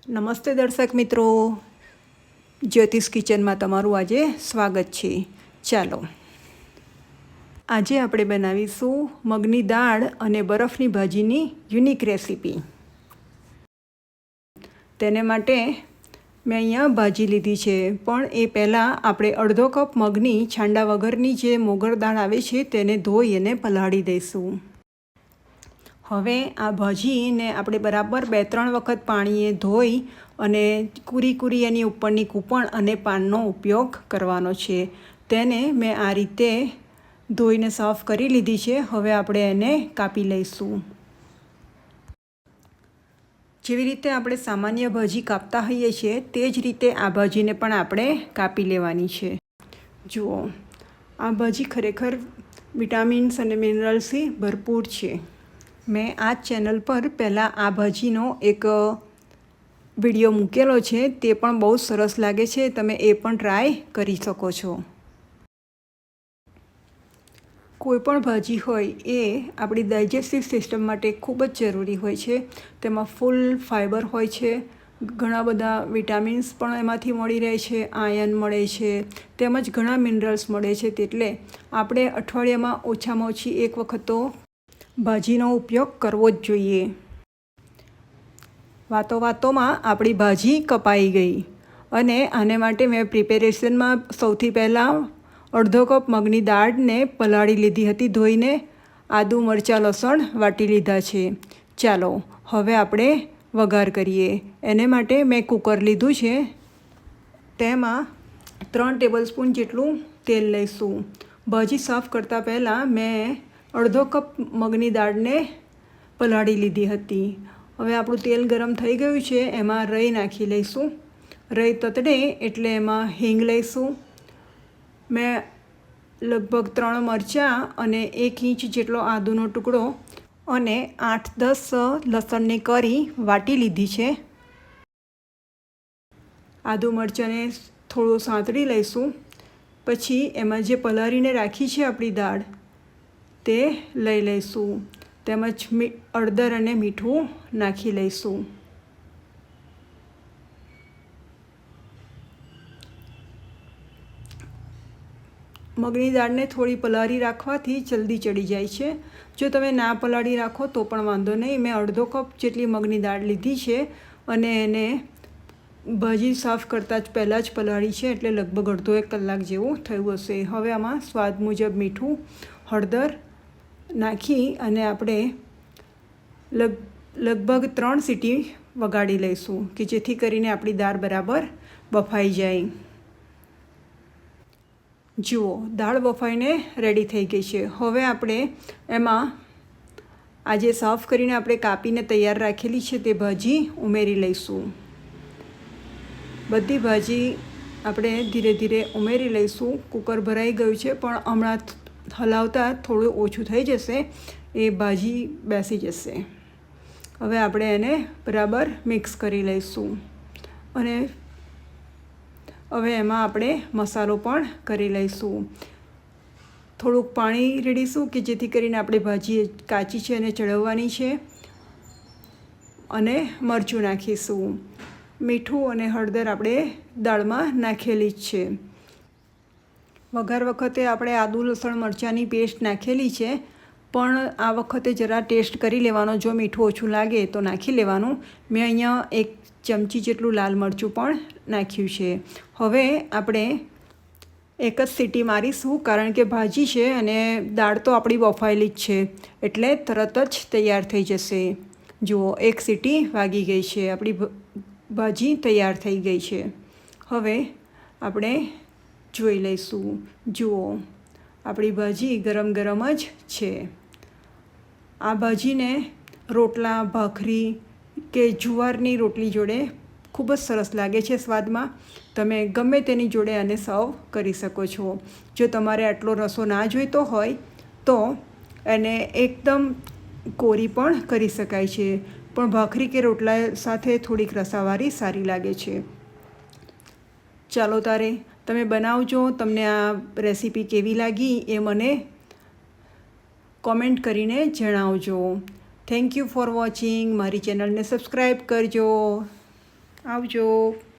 નમસ્તે દર્શક મિત્રો, જ્યોતિષ કિચનમાં તમારું આજે સ્વાગત છે। ચાલો આજે આપણે બનાવીશું મગની દાળ અને બરફની ભાજીની યુનિક રેસીપી। તેને માટે મેં અહીંયા ભાજી લીધી છે, પણ એ પહેલાં આપણે અડધો કપ મગની છાંડા વગરની જે મોગર દાળ આવે છે તેને ધોઈ અને પલાળી દઈશું। હવે આ ભાજીને આપણે બરાબર 2-3 વખત પાણીએ ધોઈ અને કૂરી એની ઉપરની કૂપણ અને પાનનો ઉપયોગ કરવાનો છે। તેને મેં આ રીતે ધોઈને સાફ કરી લીધી છે। હવે આપણે એને કાપી લઈશું। જેવી રીતે આપણે સામાન્ય ભાજી કાપતા હોઈએ છીએ તે જ રીતે આ ભાજીને પણ આપણે કાપી લેવાની છે। જુઓ, આ ભાજી ખરેખર વિટામિન્સ અને મિનરલ્સથી ભરપૂર છે। મેં આ ચેનલ પર પહેલાં આ ભાજીનો એક વિડીયો મૂકેલો છે, તે પણ બહુ સરસ લાગે છે, તમે એ પણ ટ્રાય કરી શકો છો। કોઈ પણ ભાજી હોય એ આપણી ડાયજેસ્ટિવ સિસ્ટમ માટે ખૂબ જ જરૂરી હોય છે। તેમાં ફૂલ ફાઇબર હોય છે, ઘણા બધા વિટામિન્સ પણ એમાંથી મળી રહે છે, આયર્ન મળે છે, તેમજ ઘણા મિનરલ્સ મળે છે। એટલે આપણે અઠવાડિયામાં ઓછામાં ઓછી એક વખત તો ભાજીનો ઉપયોગ કરવો જ જોઈએ। વાતોમાં આપણી ભાજી કપાઈ ગઈ અને આને માટે મેં પ્રિપેરેશનમાં સૌથી પહેલાં અડધો કપ મગની દાળને પલાળી લીધી હતી ધોઈને। આદુ મરચાં લસણ વાટી લીધા છે। ચાલો હવે આપણે વઘાર કરીએ। એને માટે મેં કુકર લીધું છે, તેમાં 3 ટેબલસ્પૂન જેટલું તેલ લઈશું। ભાજી સાફ કરતાં પહેલાં મેં અડધો કપ મગની દાળને પલાળી લીધી હતી। હવે આપણું તેલ ગરમ થઈ ગયું છે, એમાં રાઈ નાખી લઈશું। રાઈ તતડે એટલે એમાં હિંગ લઈશું। મેં લગભગ 3 મરચાં અને 1 ઇંચ જેટલો આદુનો ટુકડો અને 8-10 લસણની કળી વાટી લીધી છે। આદુ મરચાંને થોડું સાંતળી લઈશું। પછી એમાં જે પલાળીને રાખી છે આપણી દાળ તે લઈ લઈશું, તેમજ હળદર અને મીઠું નાખી લઈશું। મગની દાળને થોડી પલાળી રાખવાથી જલ્દી ચડી જાય છે। જો તમે ના પલાળી રાખો તો પણ વાંધો નહીં। મેં અડધો કપ જેટલી મગની દાળ લીધી છે અને એને ભાજી સાફ કરતાં જ પહેલાં જ પલાળી છે, એટલે લગભગ અડધો 1 કલાક જેવું થયું હશે। હવે આમાં સ્વાદ મુજબ મીઠું, હળદર નાખી અને આપણે લગભગ 3 સીટી વગાડી લઈશું કે જેથી કરીને આપણી દાળ બરાબર બફાઈ જાય। જુઓ, દાળ બફાઈને રેડી થઈ ગઈ છે। હવે આપણે એમાં આજે સાફ કરીને આપણે કાપીને તૈયાર રાખેલી છે તે ભાજી ઉમેરી લઈશું। બધી ભાજી આપણે ધીરે ધીરે ઉમેરી લઈશું। કુકર ભરાઈ ગયું છે, પણ હમણાં હલાવતા થોડું ઓછું થઈ જશે, એ ભાજી બેસી જશે। હવે આપણે એને બરાબર મિક્સ કરી લઈશું અને હવે એમાં આપણે મસાલો પણ કરી લઈશું। થોડુંક પાણી રેડીશું કે જેથી કરીને આપણી ભાજી કાચી છે અને ચડવવાની છે, અને મરચું નાખીશું। મીઠું અને હળદર આપણે દાળમાં નાખેલી જ છે। વઘાર વખતે આપણે આદુ લસણ મરચાંની પેસ્ટ નાખેલી છે, પણ આ વખતે જરા ટેસ્ટ કરી લેવાનો, જો મીઠું ઓછું લાગે તો નાખી લેવાનું। મેં અહીંયા 1 ચમચી જેટલું લાલ મરચું પણ નાખ્યું છે। હવે આપણે એક જ સીટી મારીશું, કારણ કે ભાજી છે અને દાળ તો આપણી બફાયેલી જ છે, એટલે તરત જ તૈયાર થઈ જશે। જુઓ, 1 સીટી વાગી ગઈ છે, આપણી ભાજી તૈયાર થઈ ગઈ છે। હવે આપણે જોઈ લઈશું। જુઓ, આપણી ભાજી ગરમ ગરમ જ છે। આ ભાજીને રોટલા, ભાખરી કે જુવારની રોટલી જોડે ખૂબ જ સરસ લાગે છે સ્વાદમાં। તમે ગમે તેની જોડે આને સર્વ કરી શકો છો। જો તમારે આટલો રસો ના જોઈતો હોય તો એને એકદમ કોરી પણ કરી શકાય છે, પણ ભાખરી કે રોટલા સાથે થોડીક રસાવાળી સારી લાગે છે। ચાલો તારે તમે બનાવજો। તમને આ રેસીપી કેવી લાગી એ મને કોમેન્ટ કરીને જણાવજો। Thank you for watching. મારી ચેનલને સબસ્ક્રાઈબ કરજો। આવજો.